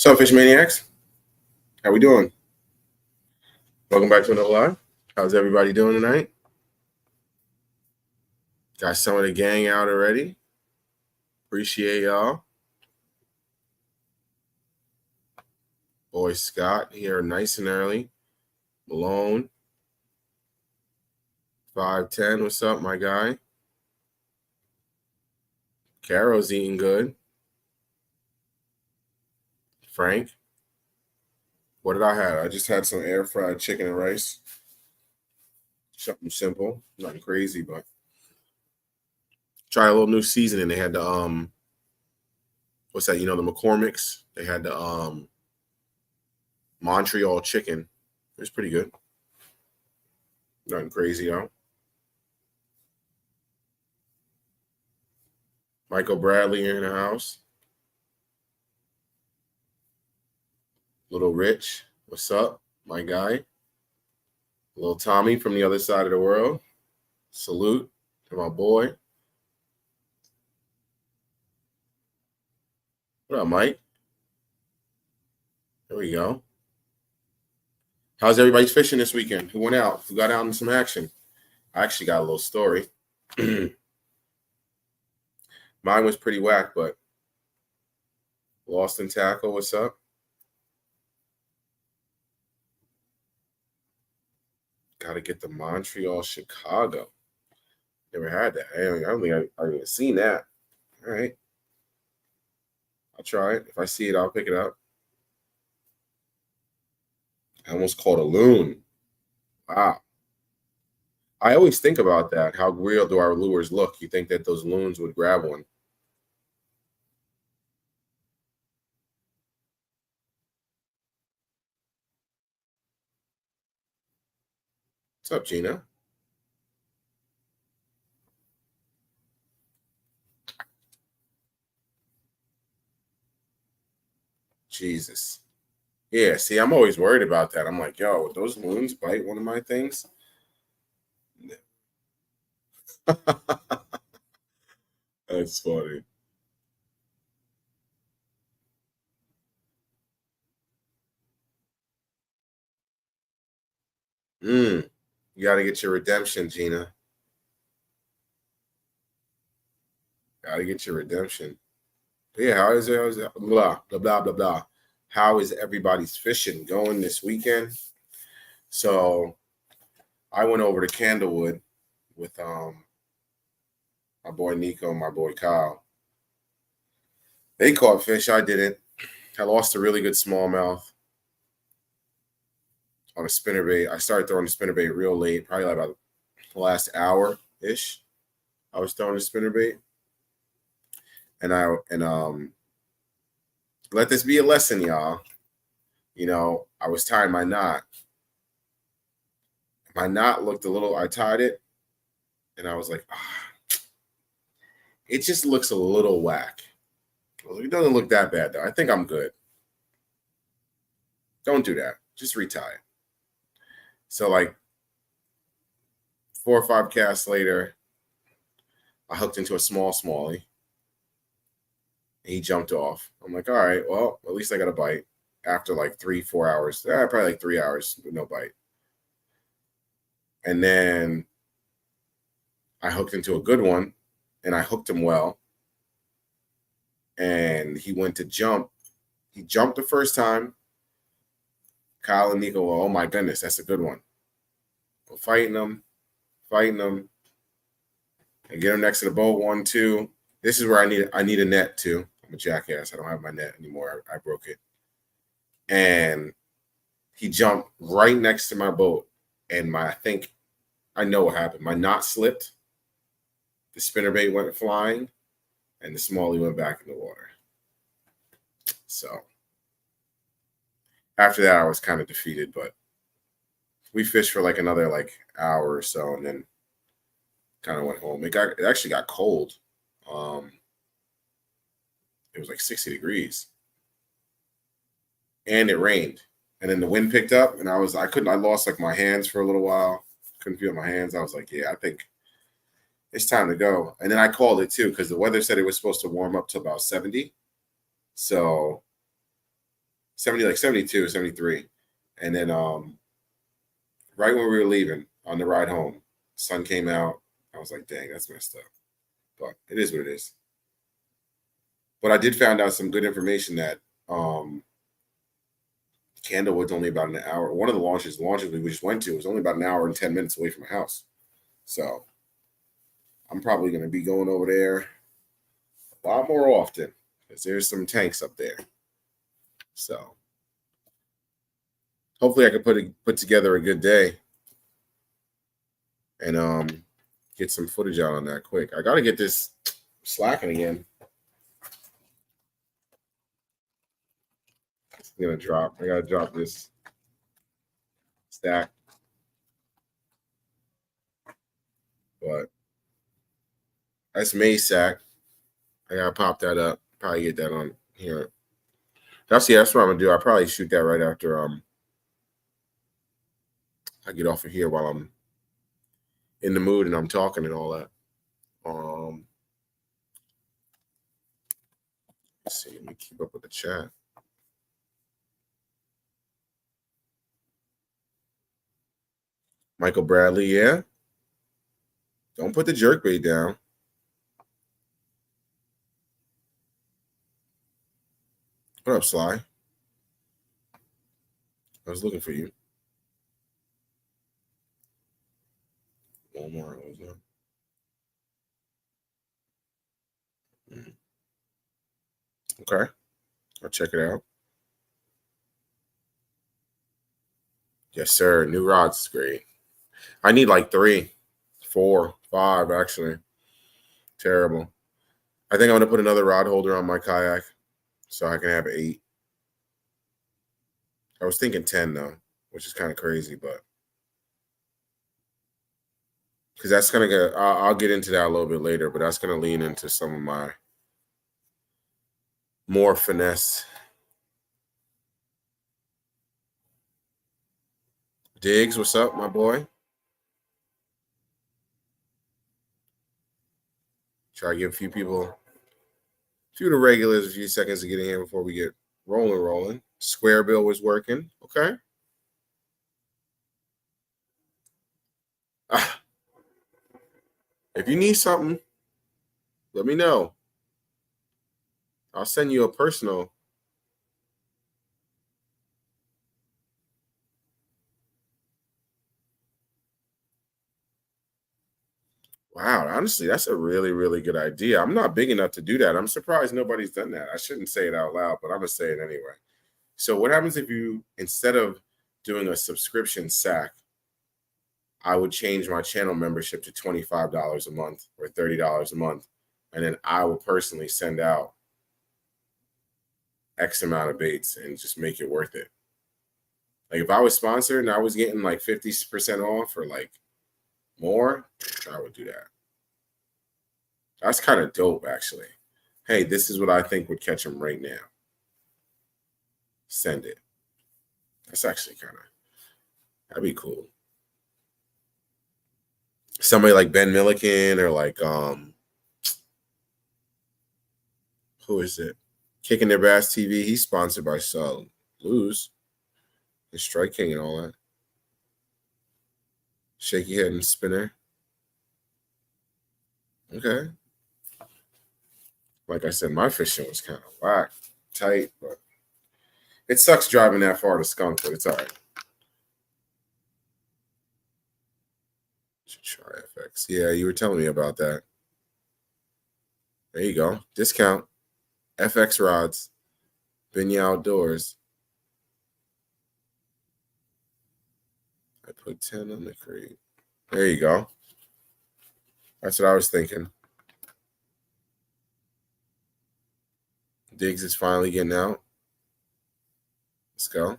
What's up, Fish Maniacs? How we doing? Welcome back to another live. How's everybody doing tonight? Got some of the gang out already. Appreciate y'all. Boy Scott here nice and early. Malone. 510. What's up, my guy? Caro's eating good. Frank. What did I have? I just had some air fried chicken and rice. Something simple. Nothing crazy, but try a little new seasoning. They had the what's that? You know, the McCormick's. They had the Montreal chicken. It was pretty good. Nothing crazy, though. Michael Bradley in the house. Little Rich, what's up, my guy? Little Tommy from the other side of the world. Salute to my boy. What up, Mike? There we go. How's everybody's fishing this weekend? Who went out? Who got out in some action? I actually got a little story. Mine was pretty whack, but Lost in Tackle, what's up? Got to get the Montreal, Chicago. Never had that. I don't think I've even seen that. All right. I'll try it. If I see it, I'll pick it up. I almost caught a loon. Wow. I always think about that. How real do our lures look? You think that those loons would grab one? What's up, Gina? Jesus. Yeah, see, I'm always worried about that. I'm like, yo, would those loons bite one of my things? That's funny. You got to get your redemption, Gina. Got to get your redemption. But yeah, how is it? Blah, blah, blah, blah, blah. How is everybody's fishing going this weekend? So I went over to Candlewood with my boy Nico and my boy Kyle. They caught fish. I didn't. I lost a really good smallmouth on a spinnerbait. I started throwing the spinnerbait real late, probably like about the last hour-ish. I was throwing the spinnerbait. And let this be a lesson, y'all. You know, I was tying my knot. My knot looked a little, I tied it, and I was like, it just looks a little whack. Well, it doesn't look that bad, though. I think I'm good. Don't do that. Just retie it. So, like, 4 or 5 casts later, I hooked into a smallie. And he jumped off. I'm like, all right, well, at least I got a bite after like 3-4 hours. Probably like 3 hours with no bite. And then I hooked into a good one, and I hooked him well. And he went to jump. He jumped the first time. Kyle and Nico, oh my goodness, that's a good one. We're fighting them, and get him next to the boat. 1, 2. This is where I need a net too. I'm a jackass. I don't have my net anymore. I broke it. And he jumped right next to my boat. And I know what happened. My knot slipped. The spinnerbait went flying. And the smallie went back in the water. So after that, I was kind of defeated. But we fished for like another hour or so. And then kind of went home. It actually got cold. It was like 60 degrees. And it rained. And then the wind picked up, and I lost like my hands for a little while. Couldn't feel my hands. I was like, yeah, I think it's time to go. And then I called it too, because the weather said it was supposed to warm up to about 70. So 70, like 72, 73. And then right when we were leaving on the ride home, sun came out. I was like, dang, that's messed up. But it is what it is. But I did find out some good information that Candlewood's only about an hour. One of the launches we just went to was only about an hour and 10 minutes away from my house. So I'm probably going to be going over there a lot more often because there's some tanks up there. So hopefully I can put together a good day and get some footage out on that quick. I got to get this slacking again. It's going to drop. I got to drop this stack. But that's May sack. I got to pop that up. Probably get that on here. That's what I'm going to do. I'll probably shoot that right after I get off of here while I'm in the mood and I'm talking and all that. Let's see, let me keep up with the chat. Michael Bradley, yeah. Don't put the jerkbait down. What up, Sly? I was looking for you. Walmart. Okay. I'll check it out. Yes, sir. New rods is great. I need like 3, 4, 5, actually. Terrible. I think I'm going to put another rod holder on my kayak so I can have 8. I was thinking 10, though, which is kind of crazy, but because that's going to get, I'll get into that a little bit later, but that's going to lean into some of my more finesse. Diggs, what's up, my boy? Try to give a few of the regulars a few seconds to get in here before we get rolling. Square bill was working. Okay. If you need something, let me know. I'll send you a personal. Wow, honestly, that's a really, really good idea. I'm not big enough to do that. I'm surprised nobody's done that. I shouldn't say it out loud, but I'm going to say it anyway. So what happens if you, instead of doing a subscription sack, I would change my channel membership to $25 a month or $30 a month, and then I will personally send out X amount of baits and just make it worth it. Like if I was sponsored and I was getting like 50% off or like more, I would do that. That's kind of dope, actually. Hey, this is what I think would catch them right now. Send it. That's actually that'd be cool. Somebody like Ben Milliken or like who is it? Kicking Their Bass TV. He's sponsored by Lose and Strike King and all that. Shaky Head and Spinner. Okay. Like I said, my fishing was kind of whack, tight, but it sucks driving that far to Skunk, but it's all right. Should try FX. Yeah, you were telling me about that. There you go. Discount. FX rods. Binya Outdoors. I put 10 on the crate. There you go. That's what I was thinking. Diggs is finally getting out. Let's go.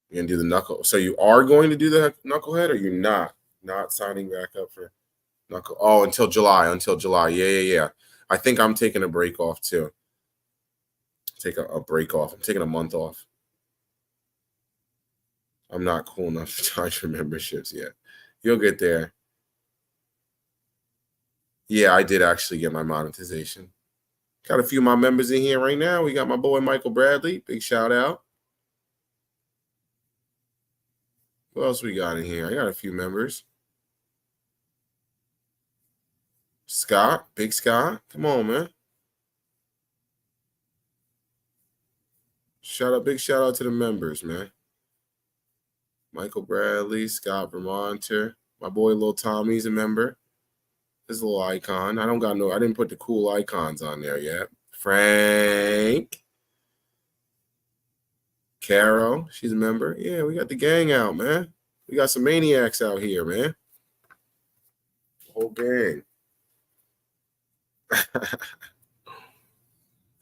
You're going to do the knuckle. So you are going to do the knucklehead or you're not? Not signing back up for knuckle. Oh, until July. Yeah. I think I'm taking a break off too. Take a break off. I'm taking a month off. I'm not cool enough to charge for memberships yet. You'll get there. Yeah, I did actually get my monetization. Got a few of my members in here right now. We got my boy Michael Bradley. Big shout out. Who else we got in here? I got a few members. Scott, Big Scott. Come on, man. Big shout out to the members, man. Michael Bradley, Scott Vermonter. My boy Lil Tommy's a member. His little icon. I didn't put the cool icons on there yet. Frank. Carol, she's a member. Yeah, we got the gang out, man. We got some maniacs out here, man. Whole gang.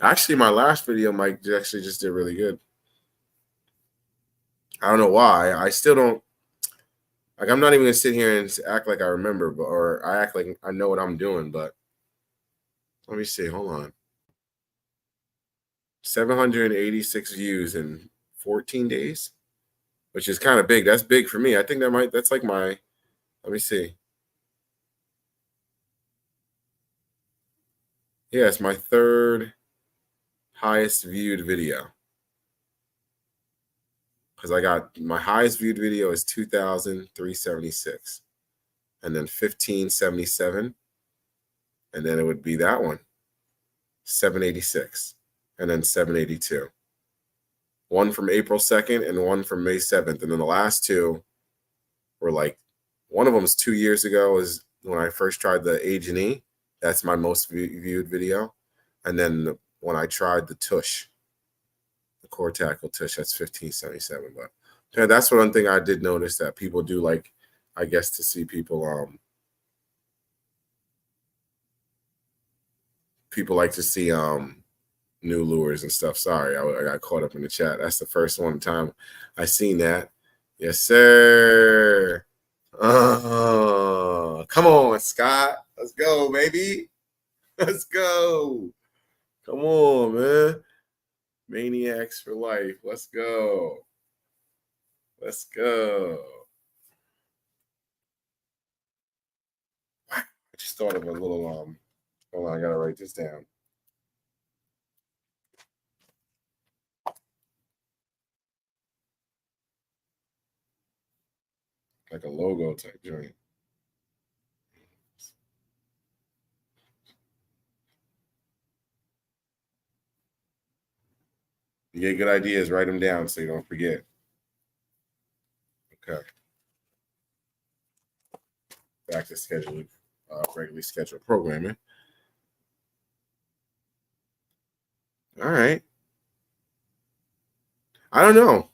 Actually, my last video, Mike, actually just did really good. I don't know why. I still don't. Like, I'm not even going to sit here and act like I remember, or I act like I know what I'm doing, but let me see. Hold on. 786 views in 14 days, which is kind of big. That's big for me. I think that's like my, let me see. Yeah, it's my third highest viewed video. Because I got my highest viewed video is 2,376, and then 1,577, and then it would be that one, 786, and then 782. One from April 2nd and one from May 7th, and then the last two were like, one of them was 2 years ago, is when I first tried the H&E. That's my most viewed video, and then when I tried the tush. Core tackle tush, that's 1577. But yeah, that's one thing I did notice that people do like, I guess, to see people people like to see new lures and stuff. Sorry, I got caught up in the chat. That's the first one time I seen that. Yes, sir. Come on, Scott. Let's go, baby. Let's go. Come on, man. Maniacs for life. Let's go. Let's go. I just thought of a little hold on, I gotta write this down. Like a logo type joint. You get good ideas, write them down so you don't forget. Okay. Back to scheduling, regularly scheduled programming. All right. I don't know.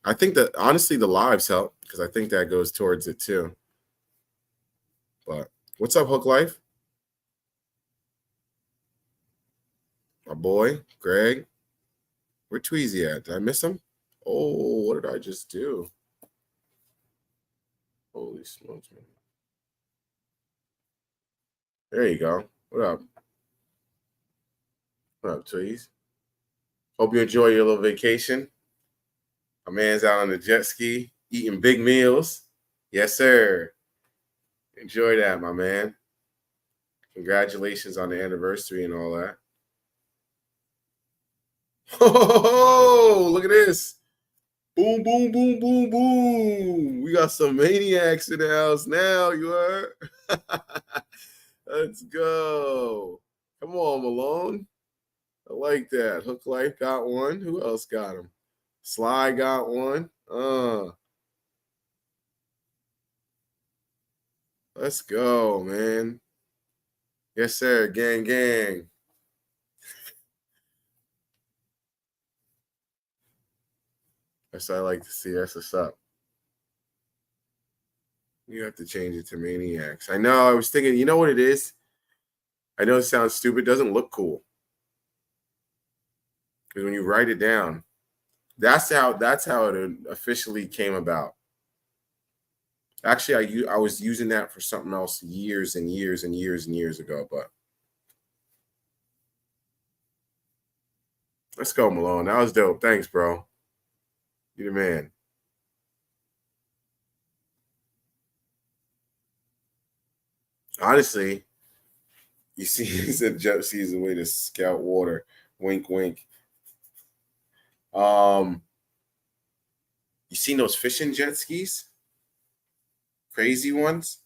I think that honestly the lives help because I think that goes towards it too. But what's up, Hook Life? My boy, Greg. Where Tweezy at? Did I miss him? Oh, what did I just do? Holy smokes, man. There you go. What up? What up, Tweez? Hope you enjoy your little vacation. My man's out on the jet ski, eating big meals. Yes, sir. Enjoy that, my man. Congratulations on the anniversary and all that. Oh, look at this. Boom, boom, boom, boom, boom. We got some maniacs in the house now, you heard? Let's go. Come on, Malone. I like that. Hook Life got one. Who else got him? Sly got one. Let's go, man. Yes, sir. Gang, gang. That's what I like to see. That's what's up. You have to change it to maniacs. I know. I was thinking, you know what it is? I know it sounds stupid. It doesn't look cool. Because when you write it down, that's how it officially came about. Actually, I was using that for something else years and years and years and years ago, but let's go, Malone. That was dope. Thanks, bro. You the man. Honestly, You see, he said jet skis a way to scout water. Wink, wink. You seen those fishing jet skis? Crazy ones.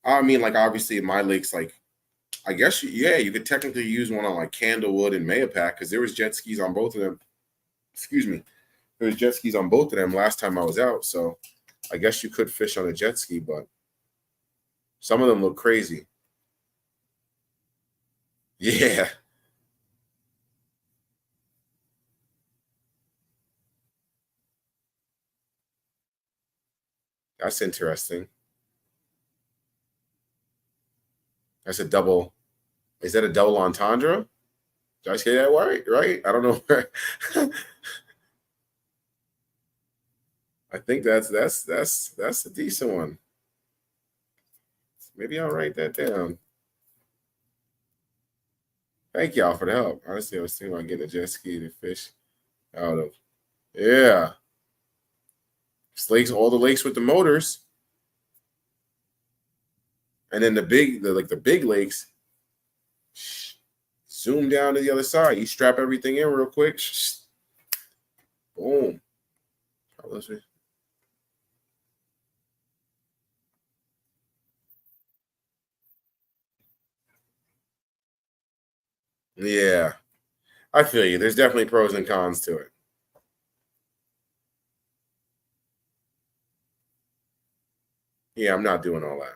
I mean, like obviously in my lakes, like I guess yeah, you could technically use one on like Candlewood and Mayapack because there was jet skis on both of them. Excuse me, there was jet skis on both of them last time I was out. So I guess you could fish on a jet ski, but some of them look crazy. Yeah, that's interesting. That's a double. Is that a double entendre? Did I say that right? Right? I don't know. I think that's a decent one. Maybe I'll write that down. Thank y'all for the help. Honestly, I was thinking about getting a jet ski to fish out of. Yeah. It's lakes, all the lakes with the motors. And then the big lakes, zoom down to the other side. You strap everything in real quick. Boom. Yeah. I feel you. There's definitely pros and cons to it. Yeah, I'm not doing all that.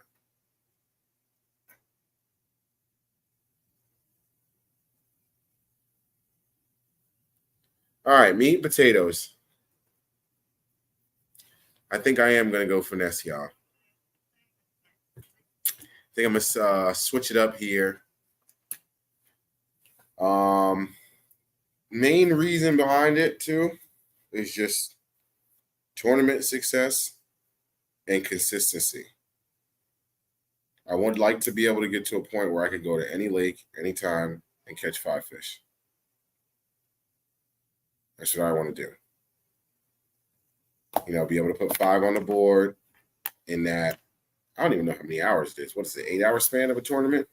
All right, meat and potatoes. I think I am going to go finesse, y'all. I think I'm going to switch it up here. Main reason behind it, too, is just tournament success and consistency. I would like to be able to get to a point where I could go to any lake, anytime, and catch 5 fish. That's what I want to do. You know, be able to put 5 on the board in that. I don't even know how many hours it is. What is the 8-hour span of a tournament?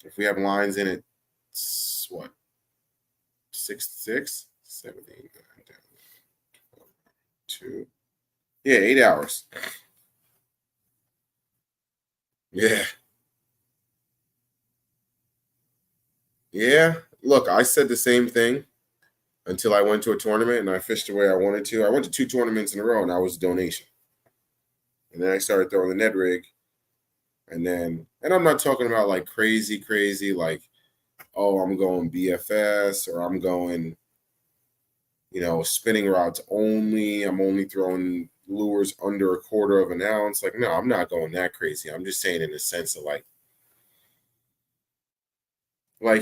If we have lines in it, it's what? 6, 7, 8, 9, 10, 2. Yeah, 8 hours. Yeah. Yeah. Look, I said the same thing until I went to a tournament and I fished the way I wanted to. I went to 2 tournaments in a row and I was a donation. And then I started throwing the Ned rig. And I'm not talking about like crazy, like, oh, I'm going BFS or I'm going, spinning rods only. I'm only throwing lures under a quarter of an ounce. Like, no, I'm not going that crazy. I'm just saying in the sense of like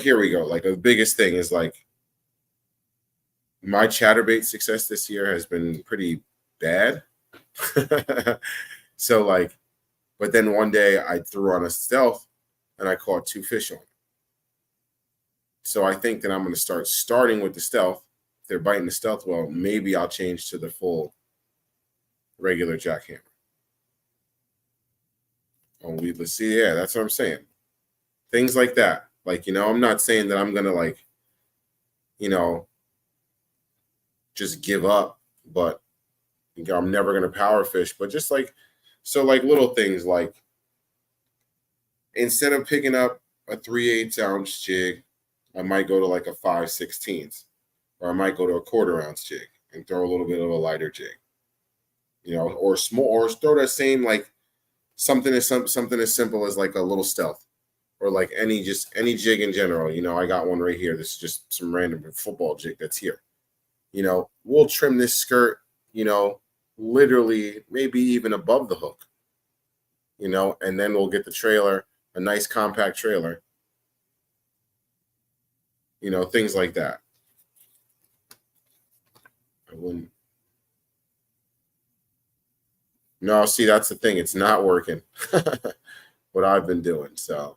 here we go. Like the biggest thing is like my chatterbait success this year has been pretty bad. So like, but then one day I threw on a stealth and I caught 2 fish on it. So I think that I'm going to starting with the stealth. If they're biting the stealth well, maybe I'll change to the full regular jackhammer. Oh, let's see. Yeah, that's what I'm saying. Things like that. Like, I'm not saying that I'm going to like, just give up, but I'm never going to power fish. But just like, so like little things like instead of picking up a 3/8 ounce jig, I might go to like a 5/16, or I might go to a quarter ounce jig and throw a little bit of a lighter jig, or small, or throw that same like something as simple as like a little stealth, or like any jig in general. I got one right here. This is just some random football jig that's here. We'll trim this skirt, literally maybe even above the hook, and then we'll get the trailer, a nice compact trailer, things like that. I wouldn't. No, see, that's the thing. It's not working. What I've been doing. So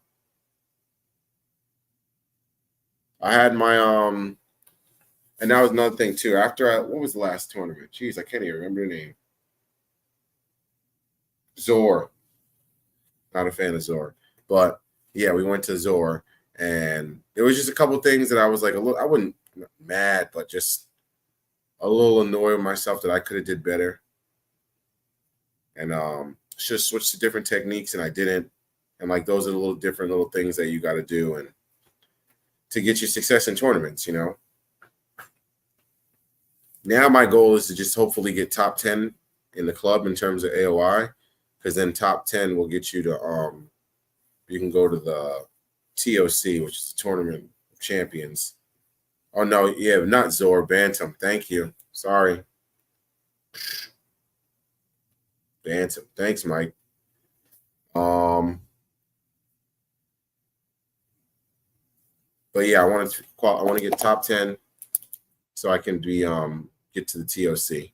I had my and that was another thing too. What was the last tournament? Jeez, I can't even remember the name. Zor. Not a fan of Zor. But Yeah, we went to Zor, and there was just a couple things that I was like a little. I wasn't mad, but just a little annoyed with myself that I could have did better, and should have switched to different techniques, and I didn't. And like those are the little different little things that you got to do, and to get your success in tournaments, Now my goal is to just hopefully get top 10 in the club in terms of AOI, because then top 10 will get you to you can go to the TOC, which is the Tournament of Champions. Oh no, yeah, not Zor, Bantam. Thank you. Sorry. Bantam. Thanks, Mike. But yeah, I want to get top 10 so I can be get to the TOC.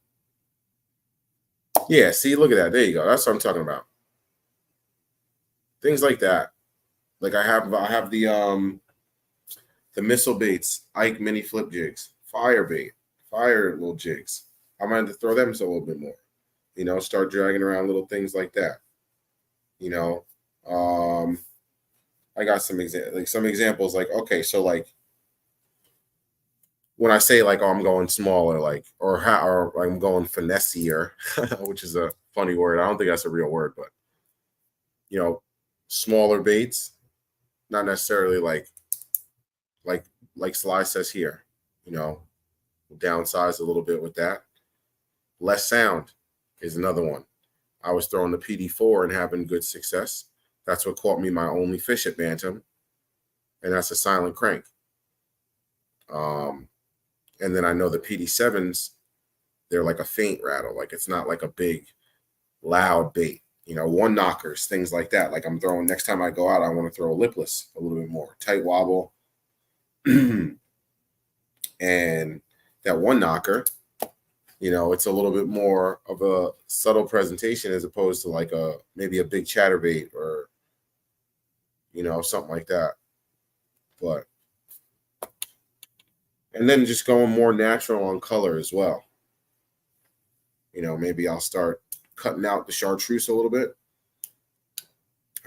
Yeah, see, look at that. There you go. That's what I'm talking about. Things like that. Like I have the missile baits, Ike mini flip jigs, fire bait, fire little jigs. I might have to throw them a little bit more. Start dragging around little things like that. I got some examples like, okay, so like when I say like, oh, I'm going smaller, like, or I'm going finessier, which is a funny word. I don't think that's a real word, but smaller baits, not necessarily like Sly says here, downsize a little bit with that. Less sound is another one. I was throwing the PD4 and having good success. That's what caught me my only fish at Bantam, and that's a silent crank. And then I know the PD7s, they're like a faint rattle. Like it's not like a big, loud bait. One knockers, things like that. Like I'm throwing, next time I go out, I want to throw a lipless a little bit more. Tight wobble. And that one knocker, it's a little bit more of a subtle presentation as opposed to like maybe a big chatterbait or, something like that. But, and then just going more natural on color as well. Maybe I'll start cutting out the chartreuse a little bit.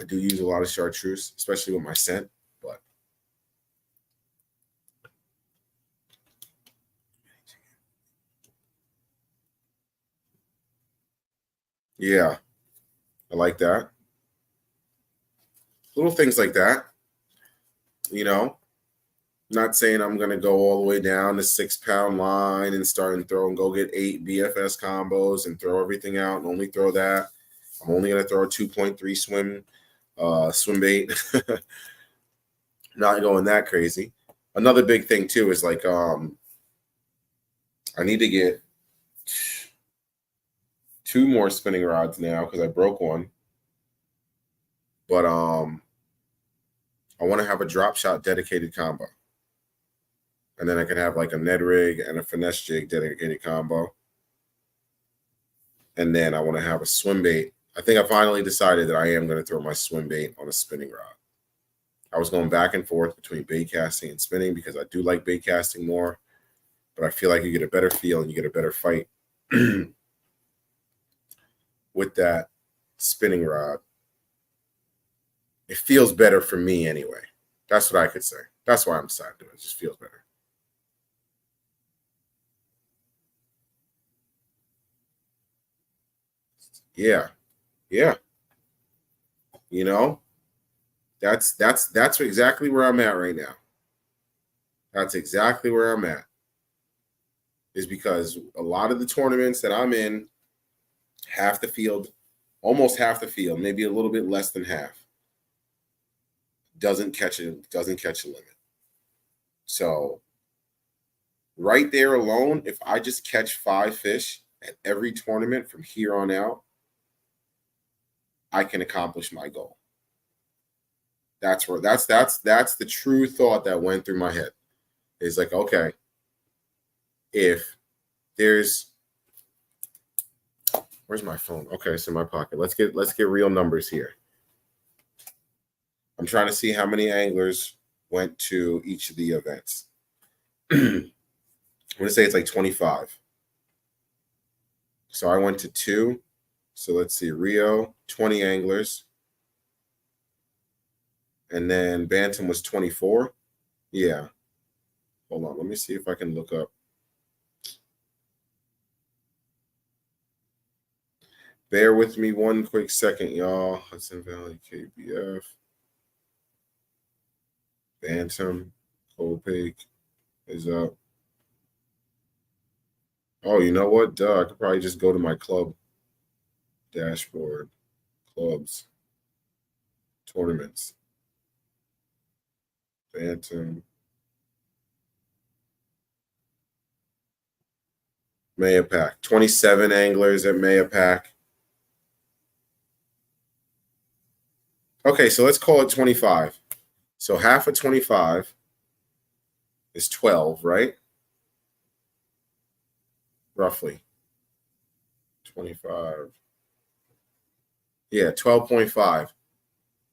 I do use a lot of chartreuse, especially with my scent, but yeah, I like that. Little things like that, Not saying I'm going to go all the way down the 6-pound line and start and go get 8 BFS combos and throw everything out and only throw that. I'm only going to throw a 2.3 swim bait. Not going that crazy. Another big thing too is like I need to get 2 more spinning rods now because I broke one. But I want to have a drop shot dedicated combo. And then I can have like a Ned rig and a finesse jig dedicated combo. And then I want to have a swim bait. I think I finally decided that I am going to throw my swim bait on a spinning rod. I was going back and forth between bait casting and spinning because I do like bait casting more, but I feel like you get a better feel and you get a better fight with that spinning rod. It feels better for me anyway. That's what I could say. That's why I'm deciding to do it. It just feels better. Yeah. Yeah. That's exactly where I'm at right now. That's exactly where I'm at. Is because a lot of the tournaments that I'm in, half the field, almost half the field, maybe a little bit less than half, doesn't catch a limit. So right there alone, if I just catch 5 fish at every tournament from here on out, I can accomplish my goal. That's the true thought that went through my head. Is like, okay, if there's, where's my phone? Okay, it's in my pocket. Let's get real numbers here. I'm trying to see how many anglers went to each of the events. I'm going to say it's like 25. So I went to 2. So let's see, Rio, 20 anglers. And then Bantam was 24. Yeah. Hold on. Let me see if I can look up. Bear with me one quick second, y'all. Hudson Valley KBF. Bantam. Kopek is up. Oh, you know what? Duh. I could probably just go to my club dashboard. Clubs. Tournaments. Bantam. Mayapack. 27 anglers at Mayapack. Okay, so let's call it 25. So half of 25 is 12, right? Roughly. 25. Yeah, 12.5.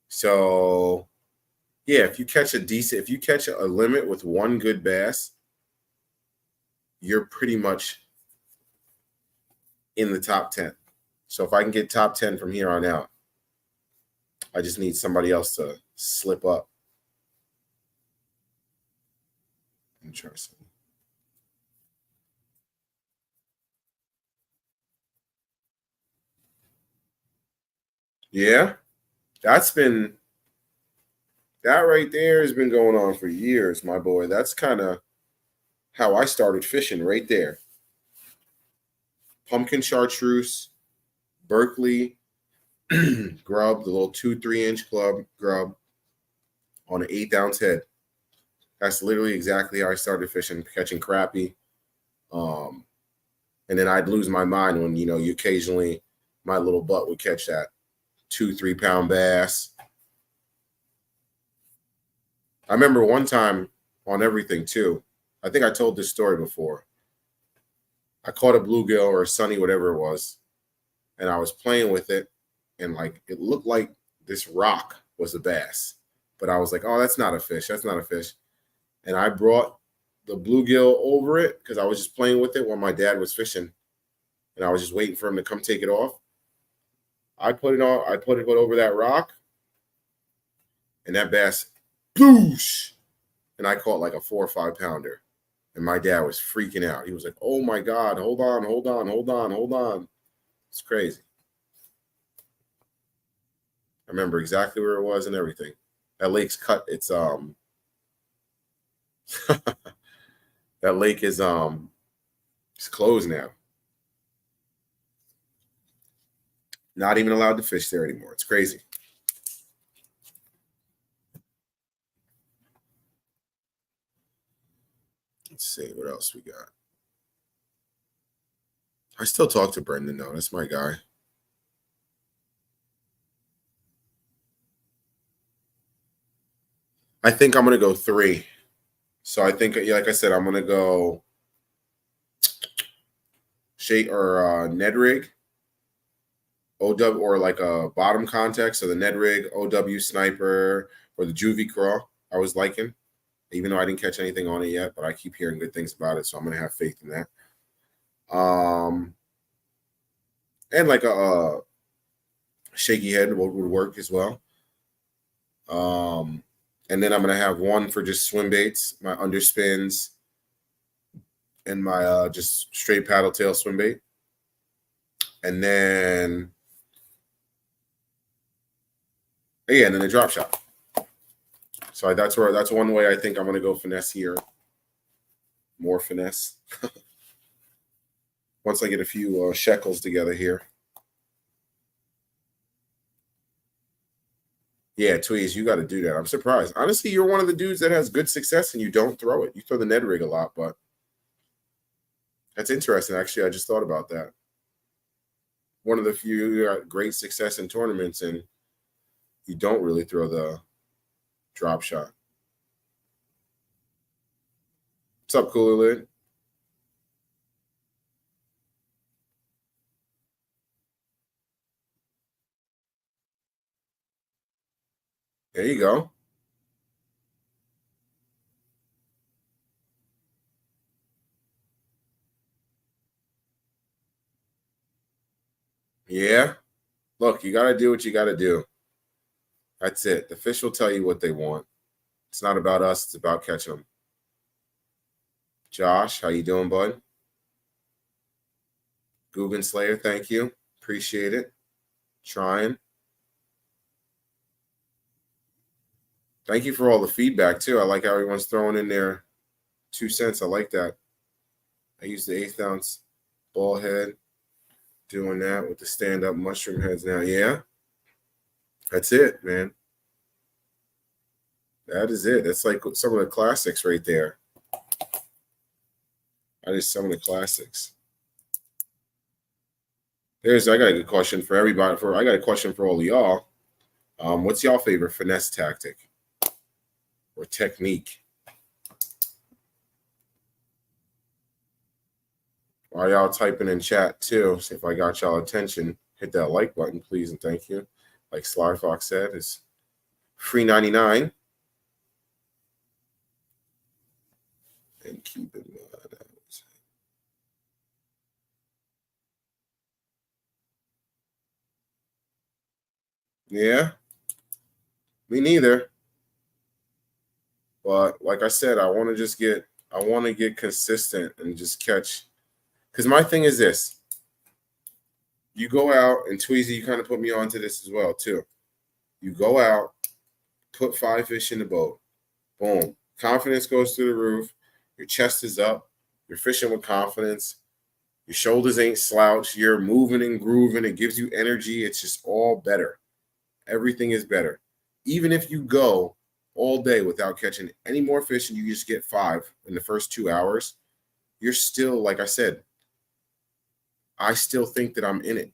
So, yeah, if you catch a limit with one good bass, you're pretty much in the top 10. So if I can get top 10 from here on out, I just need somebody else to slip up. Interesting. Yeah, that right there has been going on for years, my boy. That's kind of how I started fishing right there. Pumpkin chartreuse, Berkeley, grub, the little 2-3 inch club grub on an 8 ounce head. That's literally exactly how I started fishing, catching crappie. Um, and then I'd lose my mind when, you occasionally, my little butt would catch that 2-3 pound bass. I remember one time on everything too. I think I told this story before. I caught a bluegill or a sunny, whatever it was, and I was playing with it, and like it looked like this rock was a bass, but I was like, "Oh, that's not a fish. That's not a fish." And I brought the bluegill over it because I was just playing with it while my dad was fishing, and I was just waiting for him to come take it off. I put it on. I put it over that rock, and that bass, boosh, and I caught like a 4 or 5 pounder. And my dad was freaking out. He was like, "Oh my God, hold on, hold on, hold on, hold on." It's crazy. I remember exactly where it was and everything. That lake's cut. That lake is it's closed now. Not even allowed to fish there anymore. It's crazy. Let's see what else we got. I still talk to Brendan though. That's my guy. I think I'm gonna go 3. So I think, like I said, I'm gonna go shake or Ned rig, OW, or like a bottom contact. So the Ned rig, OW sniper, or the Juvie craw. I was liking, even though I didn't catch anything on it yet, but I keep hearing good things about it, so I'm gonna have faith in that. And like a shaky head would work as well. And then I'm gonna have one for just swim baits, my underspins, and my just straight paddle tail swim bait. And then and then the drop shot. So that's one way I think I'm gonna go finesse here. More finesse. Once I get a few shekels together here. Yeah, Tweez, you got to do that. I'm surprised. Honestly, you're one of the dudes that has good success and you don't throw it. You throw the Ned rig a lot, but that's interesting. Actually, I just thought about that. One of the few who got great success in tournaments and you don't really throw the drop shot. What's up, Cooler Lid? There you go. Yeah. Look, you got to do what you got to do. That's it. The fish will tell you what they want. It's not about us. It's about catching them. Josh, how you doing, bud? Guggen Slayer, thank you. Appreciate it. Trying. Thank you for all the feedback, too. I like how everyone's throwing in their 2 cents. I like that. I use the 1/8 ounce ball head. Doing that with the stand-up mushroom heads now. Yeah. That's it, man. That is it. That's like some of the classics right there. That is some of the classics. I got a good question for everybody. I got a question for all of y'all. What's y'all favorite finesse tactic or technique? While y'all typing in chat too, see if I got y'all attention, hit that like button, please, and thank you. Like Sly Fox said, it's free 99. And keep in mind. Yeah, me neither. But like I said, I want to get consistent and just catch. Because my thing is this. You go out, and Tweezy, you kind of put me onto this as well, too. You go out, put 5 fish in the boat. Boom. Confidence goes through the roof. Your chest is up. You're fishing with confidence. Your shoulders ain't slouched. You're moving and grooving. It gives you energy. It's just all better. Everything is better. Even if you go all day without catching any more fish and you just get 5 in the first 2 hours, you're still, like I said, I still think that I'm in it.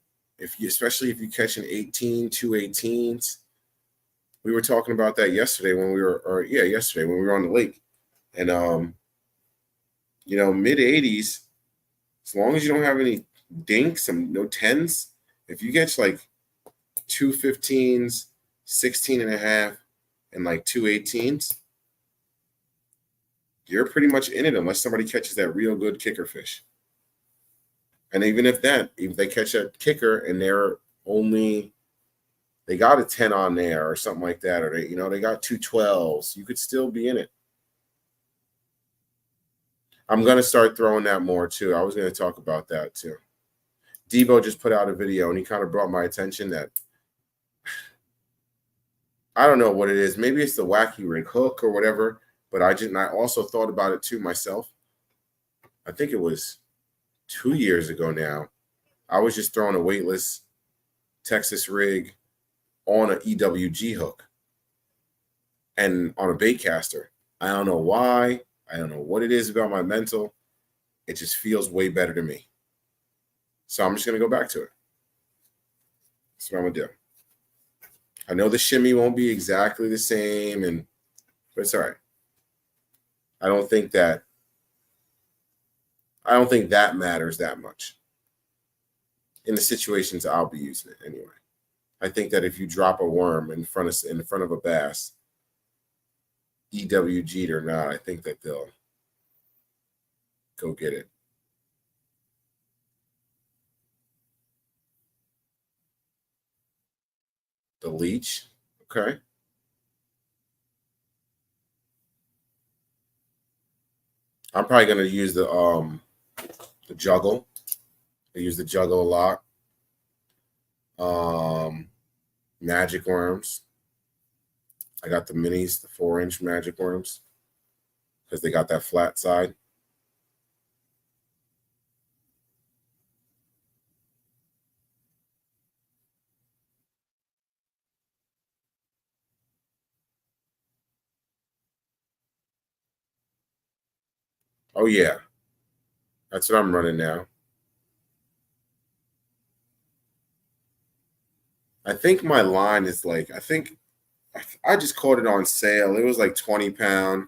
Especially if you catch an 18, 2 18s. We were talking about that yesterday when we were on the lake. And mid 80s, as long as you don't have any dinks and no 10s, if you catch like 2 15s, 16 and a half, and like 2 18s, you're pretty much in it unless somebody catches that real good kicker fish. And even if they catch a kicker and they got a 10 on there or something like that, or they got 2 12s, you could still be in it. I'm going to start throwing that more too. I was going to talk about that too. Debo just put out a video and he kind of brought my attention that I don't know what it is. Maybe it's the wacky rig hook or whatever, but I also thought about it too myself. I think it was 2 years ago now. I was just throwing a weightless Texas rig on an EWG hook and on a bait caster. I don't know why. I don't know what it is about my mental. It just feels way better to me. So I'm just going to go back to it. That's what I'm going to do. I know the shimmy won't be exactly the same, but it's all right. I don't think that matters that much. In the situations I'll be using it anyway. I think that if you drop a worm in front of a bass, EWG'd or not, I think that they'll go get it. The leech, okay. I'm probably gonna use the juggle. I use the juggle a lot. Magic worms. I got the minis, the 4-inch magic worms, because they got that flat side. Oh yeah, that's what I'm running now. I think my line is like, I just caught it on sale. It was like 20-pound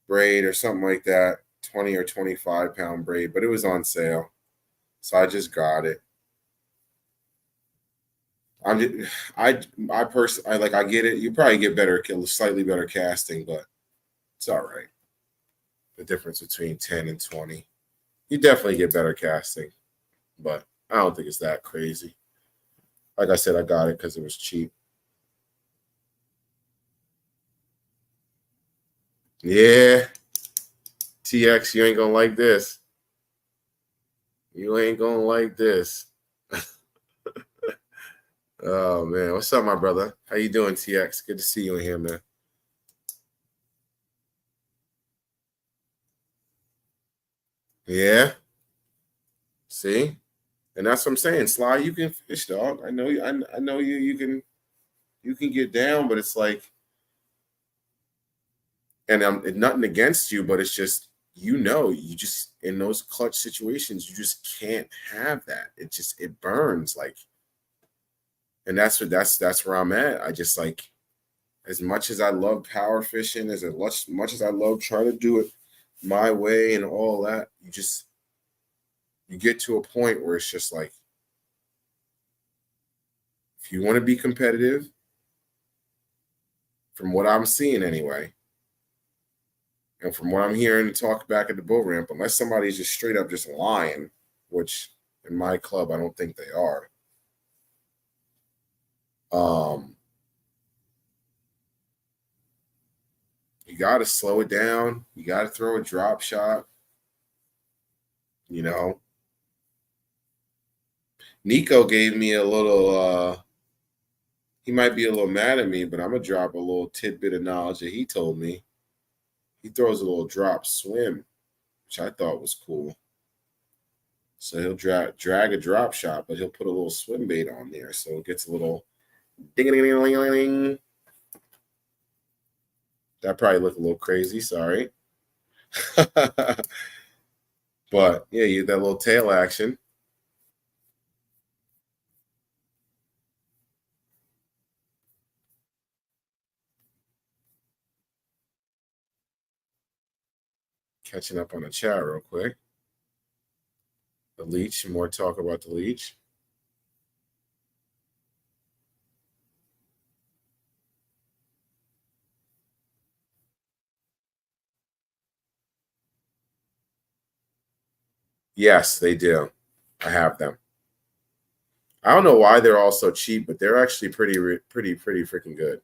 braid or something like that, 20 or 25-pound braid, but it was on sale. So I just got it. I get it. You probably get slightly better casting, but it's all right. The difference between 10 and 20. You definitely get better casting, but I don't think it's that crazy. Like I said, I got it because it was cheap. Yeah. TX, you ain't gonna like this. You ain't gonna like this. Oh man, what's up, my brother? How you doing, TX? Good to see you in here, man. Yeah. See, and that's what I'm saying. Sly, you can fish, dog. I know you. I know you. You can get down, but it's like, and I'm nothing against you, but it's just you just in those clutch situations, you just can't have that. It burns like, and that's where I'm at. I just like, as much as I love power fishing, as much as I love trying to do it my way and all that, you get to a point where it's just like, if you want to be competitive, from what I'm seeing anyway, and from what I'm hearing talk back at the boat ramp, unless somebody's just straight up just lying, which in my club I don't think they are. You got to slow it down. You got to throw a drop shot. You know, Nico gave me a little. He might be a little mad at me, but I'm gonna drop a little tidbit of knowledge that he told me. He throws a little drop swim, which I thought was cool. So he'll drag a drop shot, but he'll put a little swim bait on there, so it gets a little ding ding ding ding ding. That probably looked a little crazy. Sorry, but yeah, you that little tail action. Catching up on the chat real quick. The leech. More talk about the leech. Yes, they do. I have them. I don't know why they're all so cheap, but they're actually pretty freaking good.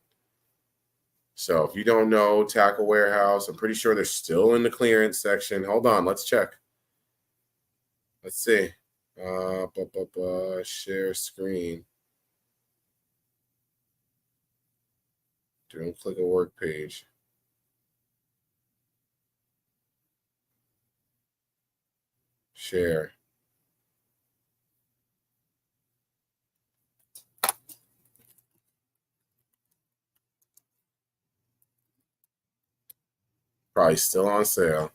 So if you don't know Tackle Warehouse, I'm pretty sure they're still in the clearance section. Hold on, let's check. Let's see. Share screen. Don't click a work page. Share. Probably still on sale.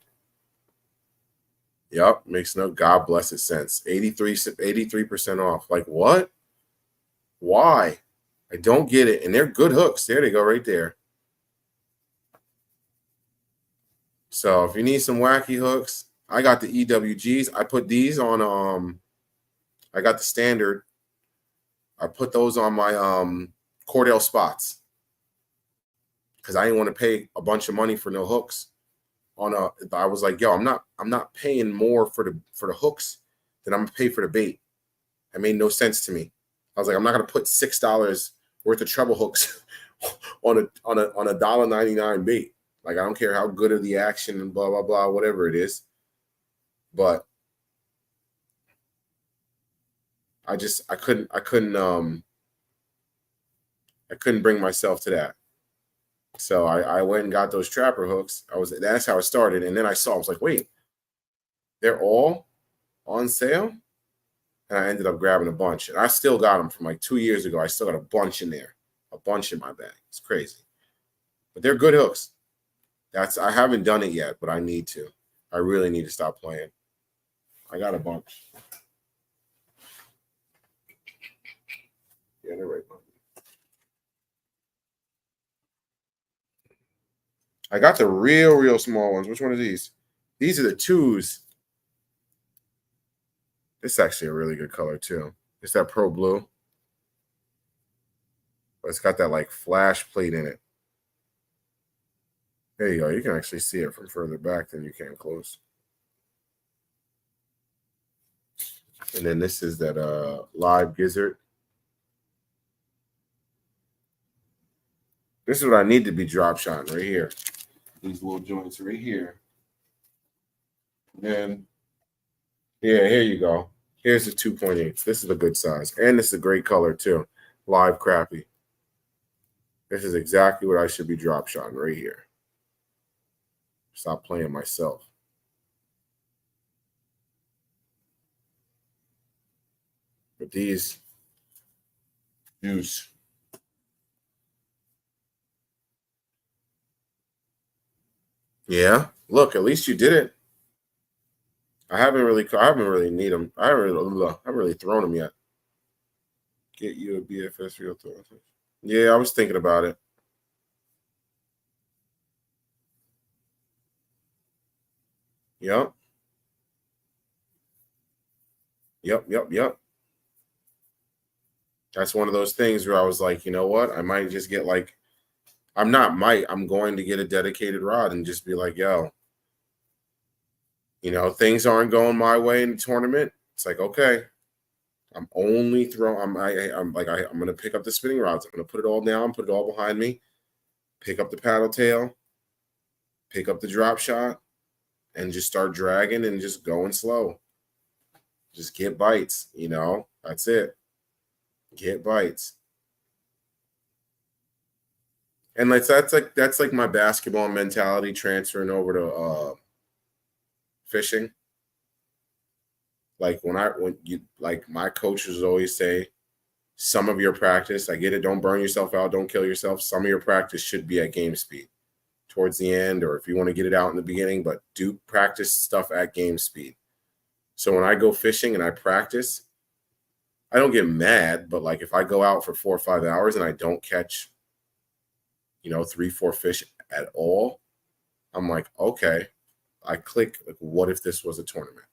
Yep, makes no God bless it sense. 83% off. Like what? Why? I don't get it. And they're good hooks. There they go right there. So if you need some wacky hooks, I got the EWGs. I put these on I got the standard. I put those on my Cordell spots because I didn't want to pay a bunch of money for no hooks. I was like, yo, I'm not paying more for the hooks than I'm gonna pay for the bait. It made no sense to me. I was like, I'm not gonna put $6 worth of treble hooks on a $1.99 bait. Like, I don't care how good of the action and blah blah blah, whatever it is. But I couldn't bring myself to that. So I went and got those trapper hooks. That's how it started. And then I was like, wait, they're all on sale? And I ended up grabbing a bunch. And I still got them from like 2 years ago. I still got a bunch in there, a bunch in my bag. It's crazy. But they're good hooks. I haven't done it yet, but I need to. I really need to stop playing. I got a bunch. Yeah, they're right. I got the real small ones. Which one are these? These are the twos. This is actually a really good color too. It's that Pro Blue. But it's got that like flash plate in it. There you go. You can actually see it from further back than you can close. And then this is that live gizzard. This is what I need to be drop shotting right here. these little joints right here. And yeah, here you go. Here's the 2.8. This is a good size. And this is a great color too. Live crappie. This is exactly what I should be drop shotting right here. Stop playing myself. But these juice. Yeah. Look, at least you did it. I haven't really need them. I haven't really thrown them yet. Get you a BFS real throw. Yeah, I was thinking about it. Yep. Yep. That's one of those things where I was like, you know what? I might just get like, I'm going to get a dedicated rod and just be like, yo, things aren't going my way in the tournament. It's like, okay, I'm only throwing. I'm gonna pick up the spinning rods. I'm gonna put it all down, put it all behind me, pick up the paddle tail, pick up the drop shot, and just start dragging and just going slow. Just get bites. That's it. Get bites. And that's like my basketball mentality transferring over to fishing. Like my coaches always say, some of your practice, I get it, don't burn yourself out, don't kill yourself. Some of your practice should be at game speed towards the end, or if you want to get it out in the beginning, but do practice stuff at game speed. So when I go fishing and I practice, I don't get mad, but like if I go out for 4 or 5 hours and I don't catch, 3, 4 fish at all, I'm like, okay, I click, like, what if this was a tournament?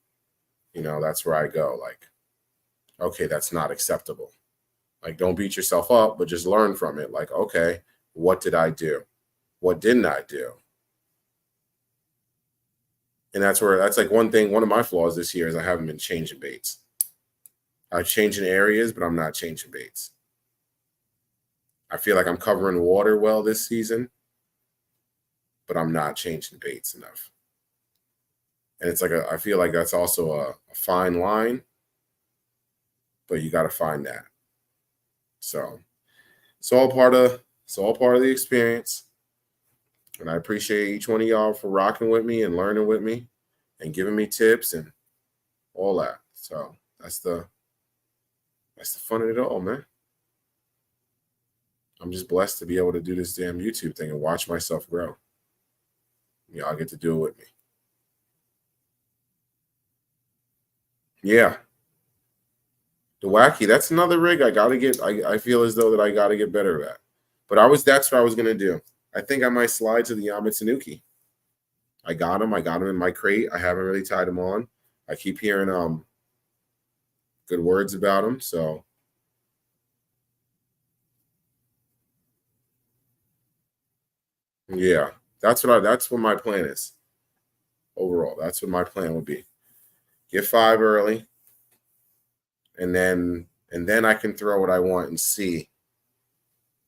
That's where I go, like, okay, that's not acceptable. Like, don't beat yourself up, but just learn from it. Like, okay, what did I do? What didn't I do? And that's like one of my flaws this year is I haven't been changing baits. I've changed in areas, but I'm not changing baits. I feel like I'm covering water well this season, but I'm not changing baits enough. And it's like I feel like that's also a fine line, but you got to find that. So it's all part of the experience. And I appreciate each one of y'all for rocking with me and learning with me and giving me tips and all that. So that's the fun of it all, man. I'm just blessed to be able to do this damn YouTube thing and watch myself grow. Y'all get to do it with me. Yeah. The Wacky, that's another rig I got to get. I feel as though that I got to get better at. But that's what I was going to do. I think I might slide to the Yamatsunuki. I got him in my crate. I haven't really tied him on. I keep hearing good words about him, so yeah. That's what my plan is. Overall, that's what my plan would be. Get 5 early, and then I can throw what I want and see.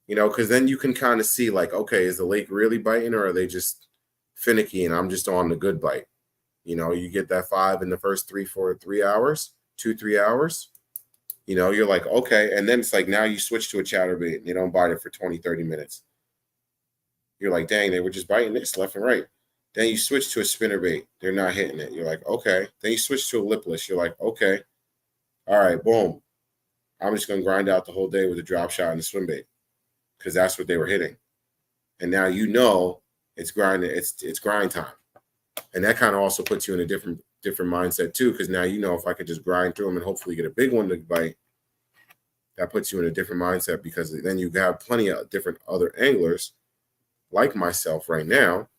Because then you can kind of see, like, okay, is the lake really biting, or are they just finicky and I'm just on the good bite? You get that 5 in the first 3 hours, 2-3 hours. You're like, okay. And then it's like now you switch to a chatterbait and you don't bite it for 20-30 minutes. You're like, dang, they were just biting this left and right. Then you switch to a spinnerbait. They're not hitting it. You're like, okay. Then you switch to a lipless. You're like, okay. All right, boom. I'm just going to grind out the whole day with a drop shot and a swim bait because that's what they were hitting. And now it's grinding. It's grind time. And that kind of also puts you in a different mindset too, because now if I could just grind through them and hopefully get a big one to bite, that puts you in a different mindset because then you have plenty of different other anglers like myself right now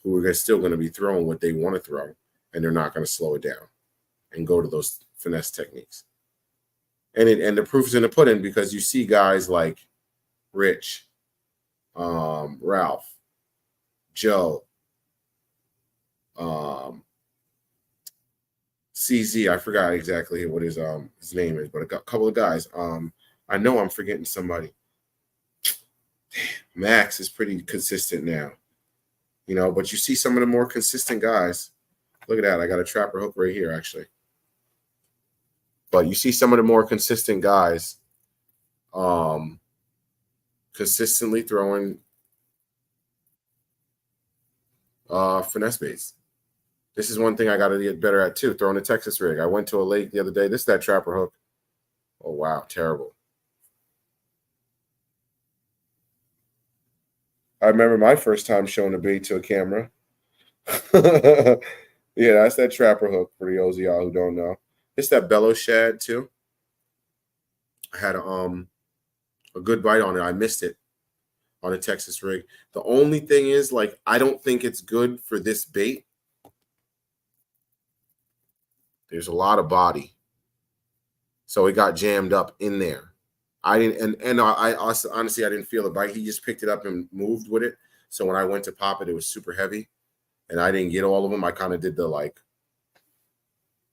who are still going to be throwing what they want to throw, and they're not going to slow it down and go to those finesse techniques. And the proof is in the pudding because you see guys like Rich, Ralph, Joe, CZ. I forgot exactly what his name is, but a couple of guys. I know I'm forgetting somebody. Max is pretty consistent now. you know, but you see some of the more consistent guys. Look at that. I got a trapper hook right here, actually. But you see some of the more consistent guys consistently throwing finesse baits. This is one thing I got to get better at too, throwing a Texas rig. I went to a lake the other day. This is that trapper hook. Oh, wow. Terrible. I remember my first time showing a bait to a camera. Yeah, that's that trapper hook for the those of y'all who don't know. It's that bellow shad too. I had a good bite on it. I missed it on a Texas rig. The only thing is, like, I don't think it's good for this bait. There's a lot of body, so it got jammed up in there. I didn't, and I also honestly I didn't feel the bite. He just picked it up and moved with it. So when I went to pop it, it was super heavy, and I didn't get all of them. I kind of did the like,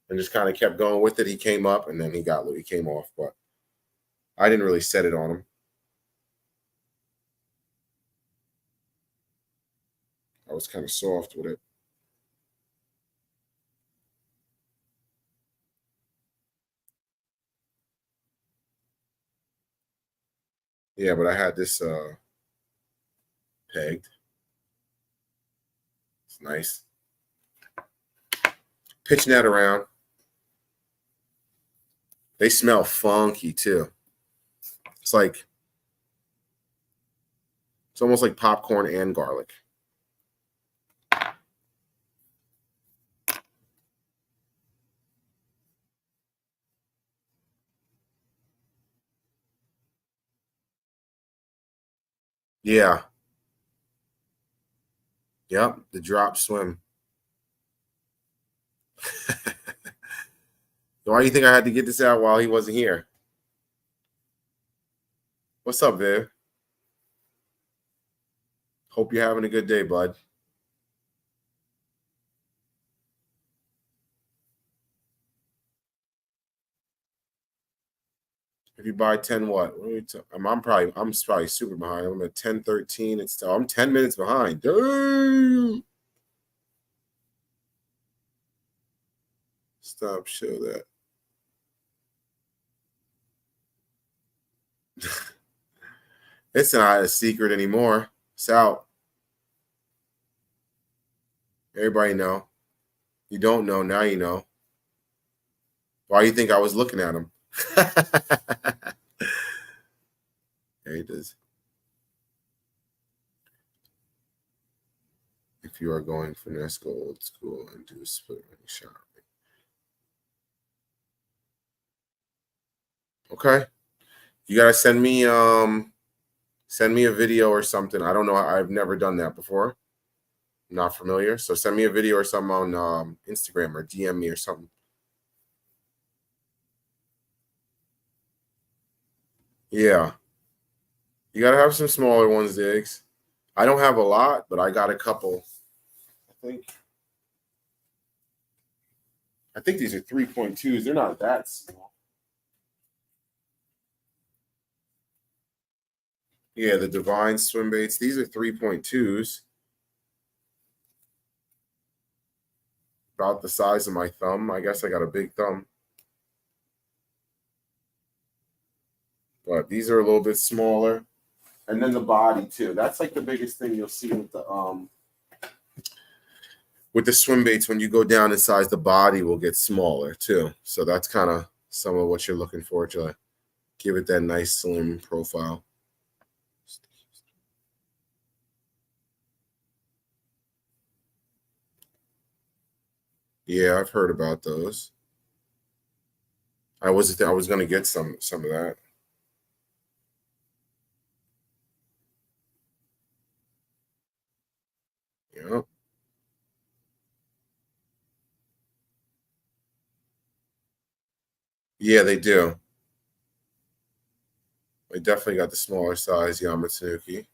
and just kind of kept going with it. He came up, and then he came off, but I didn't really set it on him. I was kind of soft with it. Yeah, but I had this pegged. It's nice. Pitching that around. They smell funky too. It's almost like popcorn and garlic. Yeah. Yep. The drop swim. Why do you think I had to get this out while he wasn't here? What's up, Viv? Hope you're having a good day, bud. If you buy 10 what? I'm probably super behind. I'm at 10:13. I'm 10 minutes behind. Damn. Stop, show that. It's not a secret anymore. It's out. Everybody know. You don't know, now you know. Why do you think I was looking at him? There it is. If you are going finesse, go old school and do a split ring shot. Okay. You gotta send me a video or something. I don't know. I've never done that before. I'm not familiar. So send me a video or something on Instagram or DM me or something. Yeah. You gotta have some smaller ones, Diggs. I don't have a lot, but I got a couple. I think these are 3.2s. They're not that small. Yeah, the Divine swim baits. These are 3.2s. About the size of my thumb. I guess I got a big thumb. But these are a little bit smaller. And then the body too. That's like the biggest thing you'll see with the swim baits. When you go down in size, the body will get smaller too. So that's kind of some of what you're looking for to give it that nice slim profile. Yeah, I've heard about those. I was going to get some of that. Yeah. Yeah, they do. They definitely got the smaller size Yamatsuki.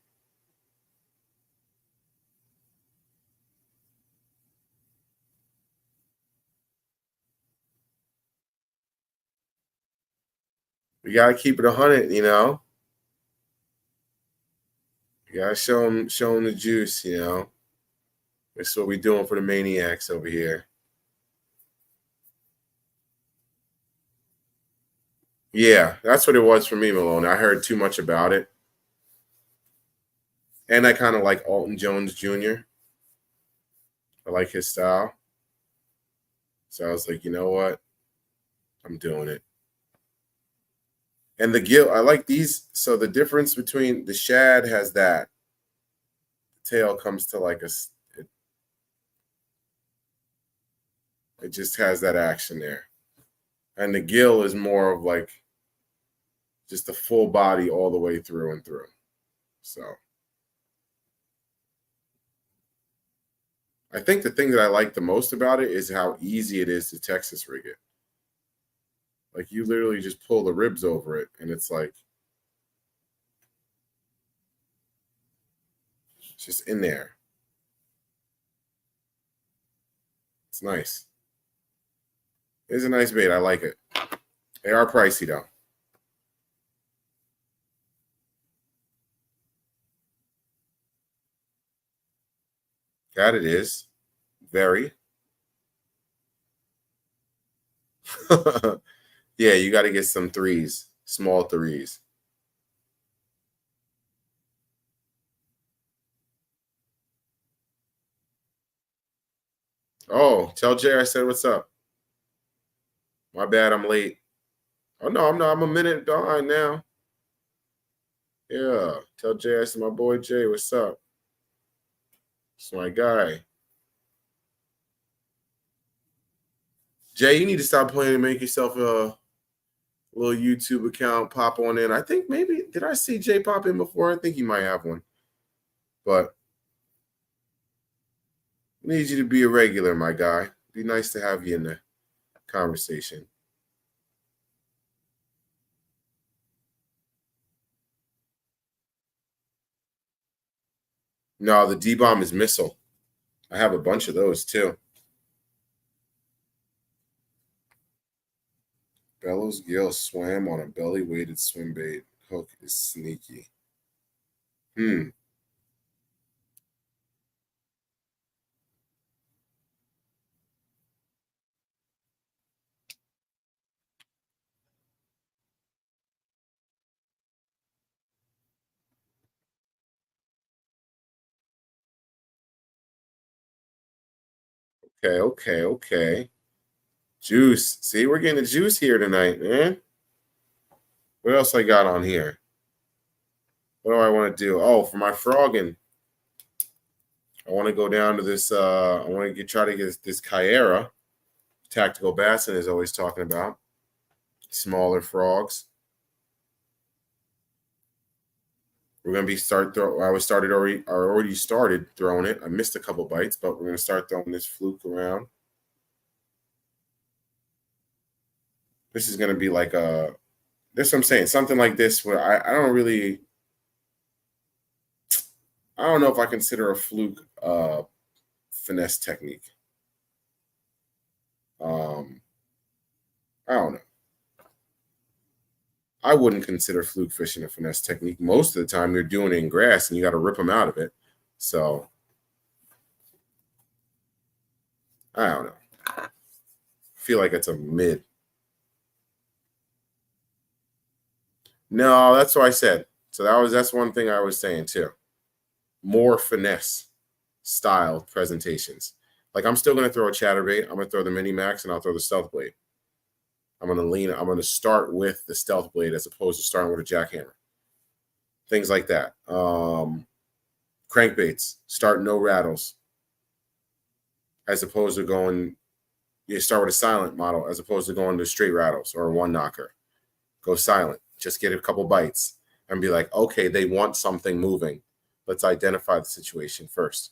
You gotta keep it 100, you know. You gotta show them the juice, you know. That's what we doing for the maniacs over here. Yeah, that's what it was for me, Malone. I heard too much about it. And I kind of like Alton Jones Jr. I like his style. So I was like, you know what? I'm doing it. And the gill, I like these. So the difference between the shad has that. The tail comes to like it just has that action there. And the gill is more of like just a full body all the way through and through. So I think the thing that I like the most about it is how easy it is to Texas rig it. Like you literally just pull the ribs over it and it's like it's just in there. It's nice. It's a nice bait. I like it. They are pricey though. That it is. Very. Yeah, you got to get some threes, small threes. Oh, tell Jay I said what's up. My bad, I'm late. Oh no, I'm not. I'm a minute behind now. Yeah, tell Jay I said my boy Jay what's up. It's my guy. Jay, you need to stop playing and make yourself a little YouTube account. Pop on in. I think maybe did I see Jay pop in before? I think he might have one, but I need you to be a regular, my guy. Be nice to have you in the conversation. No, the D bomb is missile. I have a bunch of those too. Bellows Gill swam on a belly weighted swim bait. Hook is sneaky. Hmm. Okay. Juice. See, we're getting the juice here tonight, man. What else I got on here? What do I want to do? Oh, for my frogging, I want to go down to this. I want to try to get this Kyara. Tactical Bassin is always talking about smaller frogs. We're gonna be start throw. I was started already. I already started throwing it. I missed a couple bites, but we're gonna start throwing this fluke around. This is gonna be like a. That's what I'm saying. Something like this where I don't really. I don't know if I consider a fluke finesse technique. I don't know. I wouldn't consider fluke fishing a finesse technique. Most of the time, you're doing it in grass and you got to rip them out of it. So I don't know. I feel like it's a mid. No, that's what I said. So that's one thing I was saying too. More finesse style presentations. Like I'm still gonna throw a chatterbait. I'm gonna throw the mini max and I'll throw the stealth blade. I'm gonna start with the stealth blade as opposed to starting with a jackhammer. Things like that. Crankbaits, start no rattles. As opposed to going, you start with a silent model as opposed to going to straight rattles or a one knocker. Go silent. Just get a couple bites and be like, okay, they want something moving. Let's identify the situation first.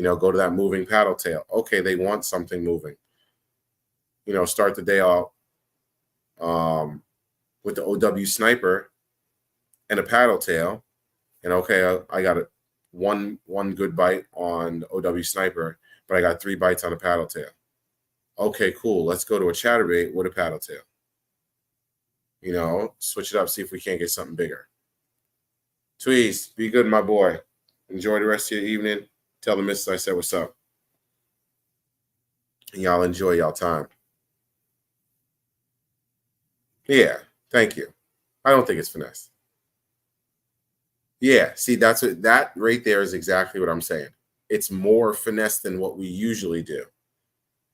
Go to that moving paddle tail. Okay, they want something moving. Start the day off with the OW sniper and a paddle tail. And okay, I got one good bite on the OW sniper, but I got 3 bites on a paddle tail. Okay, cool. Let's go to a chatterbait with a paddle tail. Switch it up, see if we can't get something bigger. Tweez, be good, my boy. Enjoy the rest of your evening. Tell the missus I said what's up. and y'all enjoy y'all time. Yeah, thank you. I don't think it's finesse. Yeah, see, that's what that right there is exactly what I'm saying. It's more finesse than what we usually do.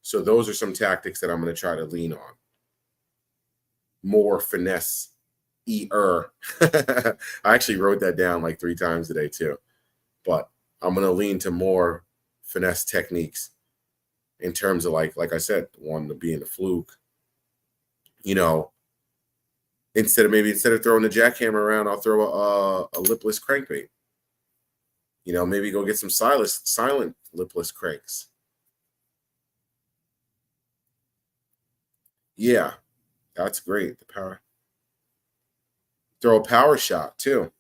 So those are some tactics that I'm going to try to lean on. More finesse. I actually wrote that down like 3 times today too. But I'm going to lean to more finesse techniques in terms of like I said, one to be in the fluke. You know, instead of throwing the jackhammer around, I'll throw a lipless crankbait. You know, maybe go get some silent lipless cranks. Yeah, that's great. The power. Throw a power shot too.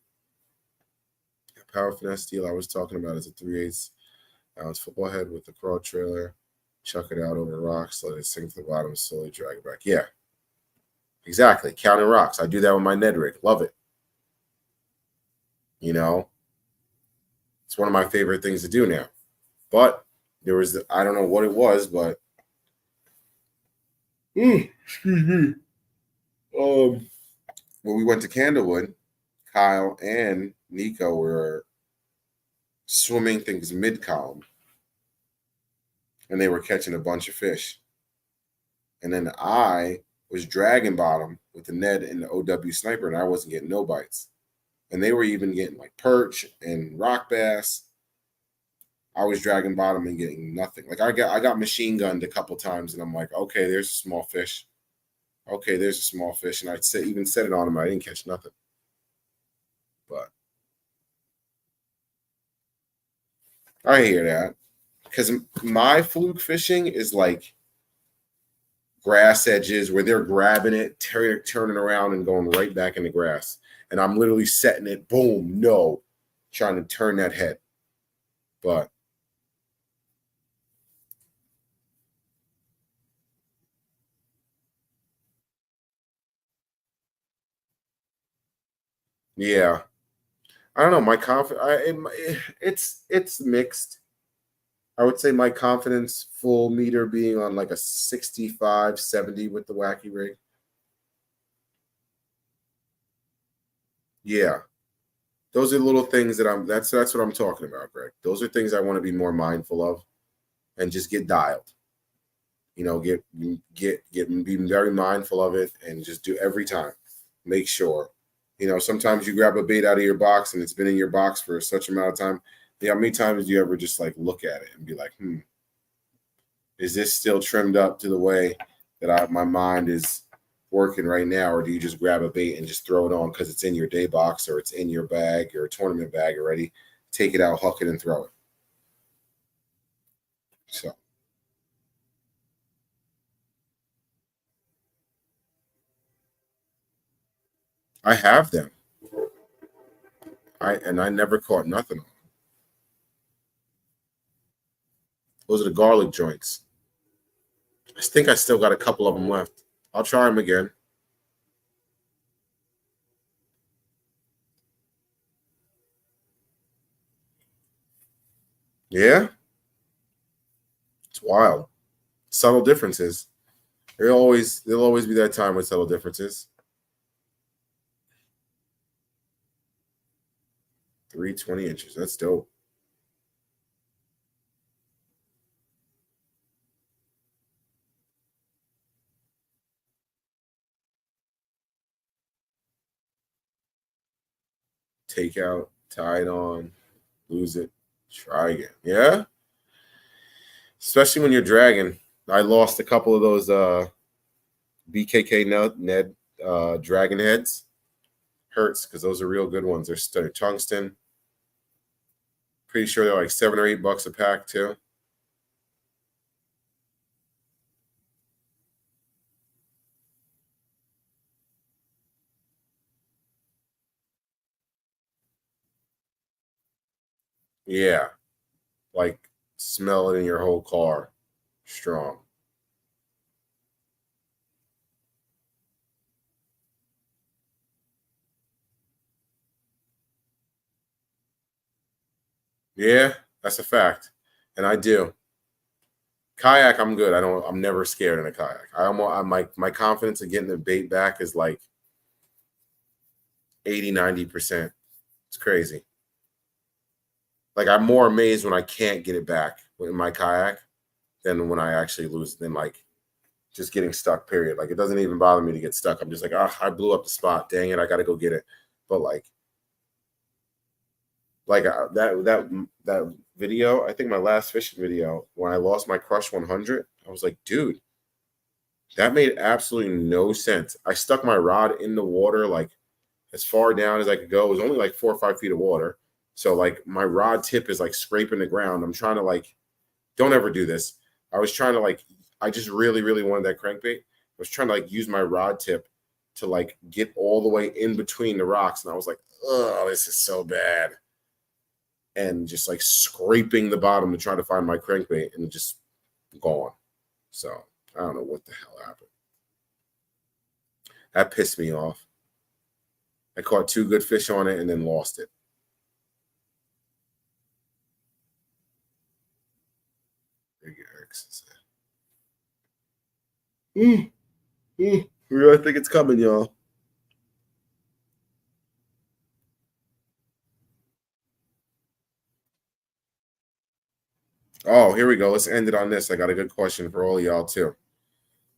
Power finesse deal I was talking about is a 3/8 ounce football head with the crawl trailer. Chuck it out over rocks, let it sink to the bottom, slowly drag it back. Yeah, exactly. Counting rocks. I do that with my Ned rig. Love it. You know, it's one of my favorite things to do now. But there was, I don't know what it was, but excuse me. When we went to Candlewood, Kyle and Nico were swimming things mid column, and they were catching a bunch of fish. And then I was dragging bottom with the Ned and the OW sniper, and I wasn't getting no bites. And they were even getting like perch and rock bass. I was dragging bottom and getting nothing. Like I got machine gunned a couple times, and I'm like, okay, there's a small fish. Okay, there's a small fish, and even set it on him. I didn't catch nothing. But I hear that because my fluke fishing is like grass edges where they're grabbing it, turning around, and going right back in the grass, and I'm literally setting it. Boom, no, trying to turn that head, but. Yeah, I don't know. My it's mixed. I would say my confidence full meter being on like a 65, 70 with the wacky rig. Yeah. Those are little things that that's what I'm talking about, Greg. Those are things I want to be more mindful of and just get dialed. You know, be very mindful of it and just do every time. Make sure. You know, sometimes you grab a bait out of your box and it's been in your box for such amount of time. Yeah, how many times do you ever just like look at it and be like, is this still trimmed up to the way that my mind is working right now, or do you just grab a bait and just throw it on because it's in your day box or it's in your bag or tournament bag already? Take it out, huck it, and throw it. So I have them. I never caught nothing. Those are the garlic joints. I think I still got a couple of them left. I'll try them again. Yeah, it's wild. Subtle differences. There'll always be that time with subtle differences. 320 inches. That's dope. Take out, tie it on, lose it, try again. Yeah. Especially when you're dragging. I lost a couple of those BKK Ned dragon heads. Hurts because those are real good ones. They're tungsten. Pretty sure they're like $7 or $8 a pack too. Yeah, like smell it in your whole car. Strong. Yeah, that's a fact, and I do. Kayak, I'm good. I'm never scared in a kayak. I'm like, my confidence of getting the bait back is like 80, 90%. It's crazy. Like, I'm more amazed when I can't get it back in my kayak than when I actually lose, than like just getting stuck, period. Like, it doesn't even bother me to get stuck. I'm just like, oh, I blew up the spot. Dang it, I got to go get it. But like that video, I think my last fishing video, when I lost my Crush 100, I was like, dude, that made absolutely no sense. I stuck my rod in the water, like as far down as I could go. It was only like 4 or 5 feet of water. So like my rod tip is like scraping the ground. I'm trying to like, don't ever do this. I was trying to like, I just really, really wanted that crankbait. I was trying to like use my rod tip to like get all the way in between the rocks. And I was like, oh, this is so bad. And just like scraping the bottom to try to find my crankbait, and just gone. So I don't know what the hell happened. That pissed me off. I caught 2 good fish on it and then lost it. I think it's coming, y'all. Oh, here we go. Let's end it on this. I got a good question for all y'all too.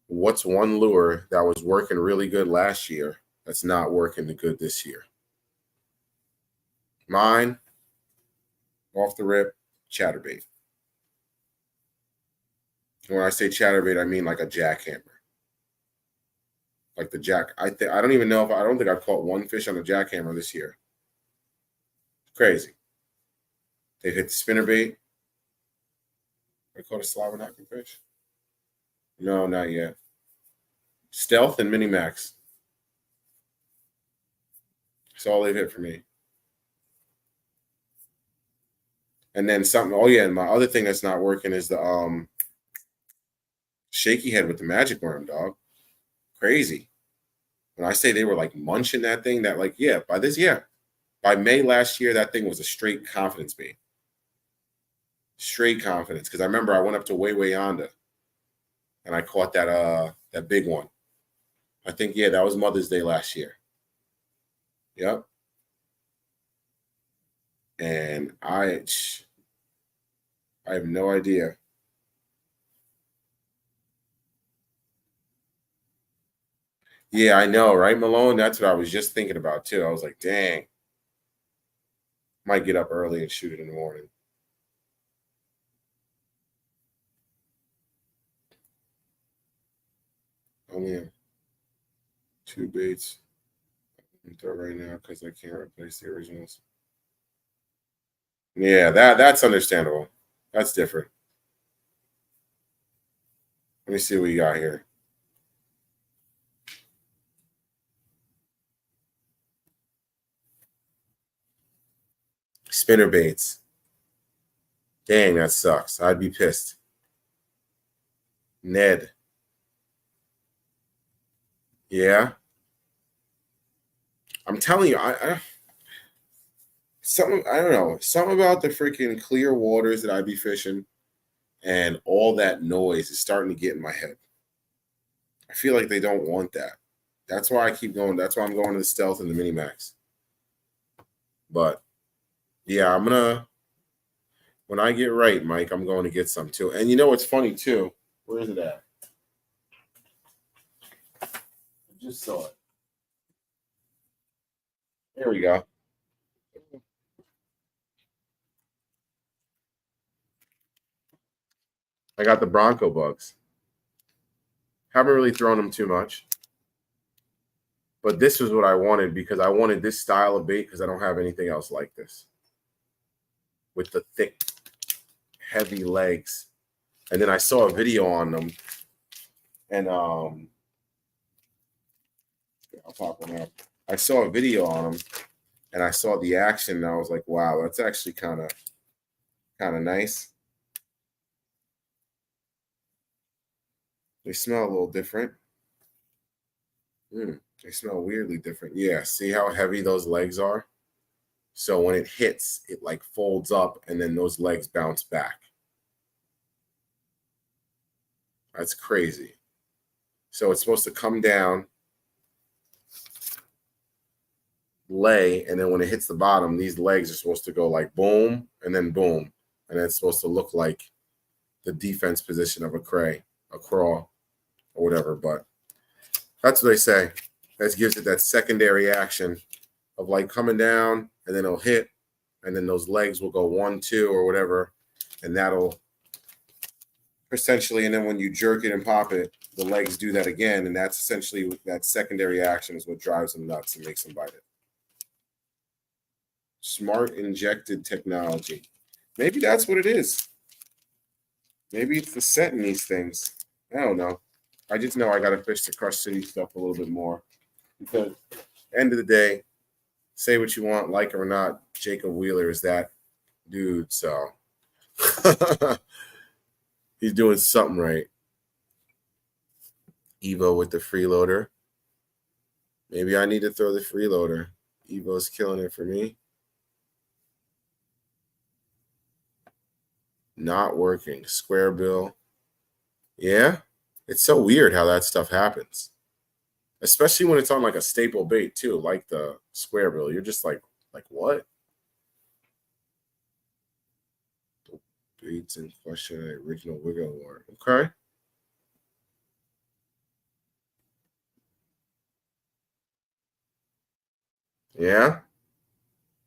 What's one lure that was working really good last year that's not working good this year? Mine, off the rip, chatterbait. When I say chatterbait, I mean like a jackhammer. Like the jack. I don't even know if I don't think I've caught one fish on a jackhammer this year. Crazy. They hit the spinnerbait. I caught a slobber-knocking fish. No, not yet. Stealth and mini max. That's all they've hit for me. And then something. Oh yeah, and my other thing that's not working is the shaky head with the magic worm, dog. Crazy. When I say they were like munching that thing, that like, yeah, by May last year, that thing was a straight confidence bait. Straight confidence. Because I remember I went up to Way Yonda and I caught that big one. I think, yeah, that was Mother's Day last year. Yep. And I have no idea. Yeah, I know, right, Malone? That's what I was just thinking about too. I was like, dang. Might get up early and shoot it in the morning. Only have 2 baits. I'm throw right now because I can't replace the originals. Yeah, that's understandable. That's different. Let me see what you got here. Spinner baits. Dang, that sucks. I'd be pissed. Ned. Yeah. I'm telling you, something, I don't know, something about the freaking clear waters that I'd be fishing and all that noise is starting to get in my head. I feel like they don't want that. That's why I keep going. That's why I'm going to the stealth and the mini max. But yeah, when I get right, Mike, I'm going to get some too. And you know what's funny too? Where is it at? I just saw it. There we go. I got the Bronco bugs. Haven't really thrown them too much. But this was what I wanted because I wanted this style of bait because I don't have anything else like this. With the thick, heavy legs. And then I saw a video on them. And I'll pop one up. I saw a video on them and I saw the action and I was like, wow, that's actually kind of nice. They smell a little different. They smell weirdly different. Yeah, see how heavy those legs are? So when it hits, it like folds up and then those legs bounce back. That's crazy. So it's supposed to come down, lay, and then when it hits the bottom, these legs are supposed to go like boom and then boom. And it's supposed to look like the defense position of a crawl, or whatever. But that's what they say. That gives it that secondary action of like coming down, and then it'll hit, and then those legs will go 1, 2, or whatever, and that'll essentially, and then when you jerk it and pop it, the legs do that again, and that's essentially that secondary action is what drives them nuts and makes them bite it. Smart injected technology. Maybe that's what it is. Maybe it's the set in these things. I don't know. I just know I got to fish the Crush City stuff a little bit more. Because end of the day, say what you want, like it or not, Jacob Wheeler is that dude. So he's doing something right. Evo with the freeloader. Maybe I need to throw the freeloader. Evo's killing it for me. Not working. Square bill. Yeah. It's so weird how that stuff happens. Especially when it's on like a staple bait too, like the square bill. You're just like what? Baits in question, original wiggle award. Okay. Yeah.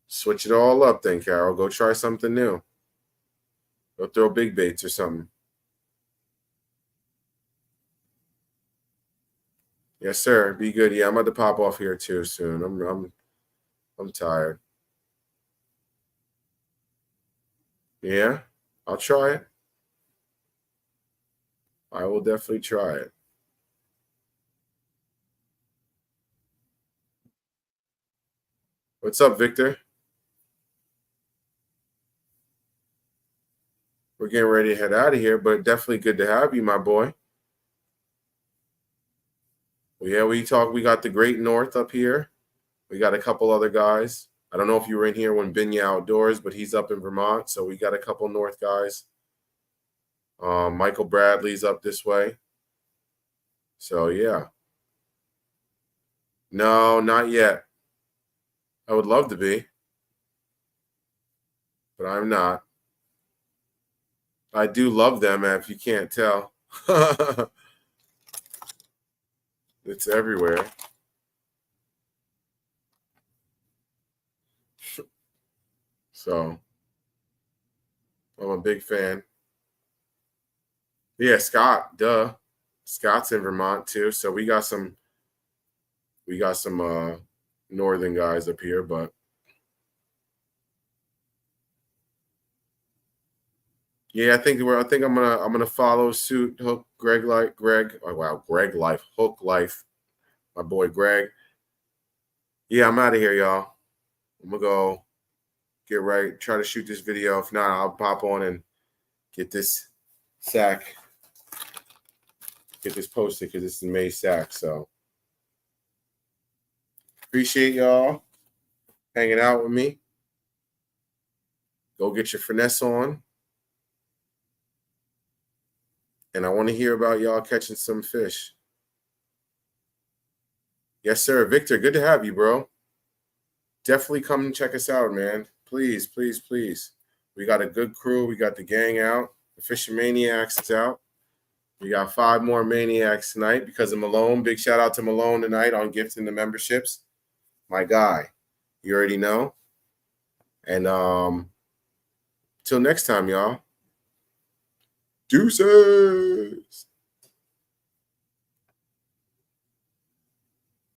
Switch it all up then, Carol. Go try something new. Go throw big baits or something. Yes, sir. Be good. Yeah, I'm about to pop off here too soon. I'm tired. Yeah, I'll try it. I will definitely try it. What's up, Victor? We're getting ready to head out of here, but definitely good to have you, my boy. Well, yeah, we got the Great North up here. We got a couple other guys. I don't know if you were in here when Binya Outdoors, but he's up in Vermont. So we got a couple North guys. Michael Bradley's up this way. So, yeah. No, not yet. I would love to be, but I'm not. I do love them, if you can't tell. It's everywhere. So I'm a big fan. Yeah, Scott, duh. Scott's in Vermont too. So we got some northern guys up here, but yeah, I think I'm gonna follow suit. Hook Greg like Greg. Oh wow, Greg Life. Hook Life. My boy Greg. Yeah, I'm out of here, y'all. I'm gonna go get right, try to shoot this video. If not, I'll pop on and get this sack, get this posted because it's the May sack. So appreciate y'all hanging out with me. Go get your finesse on. And I want to hear about y'all catching some fish. Yes, sir. Victor, good to have you, bro. Definitely come and check us out, man. Please, please, please. We got a good crew. We got the gang out. The Fishing Maniacs is out. We got 5 more Maniacs tonight because of Malone. Big shout out to Malone tonight on gifting the memberships. My guy. You already know. And till next time, y'all. Deuces.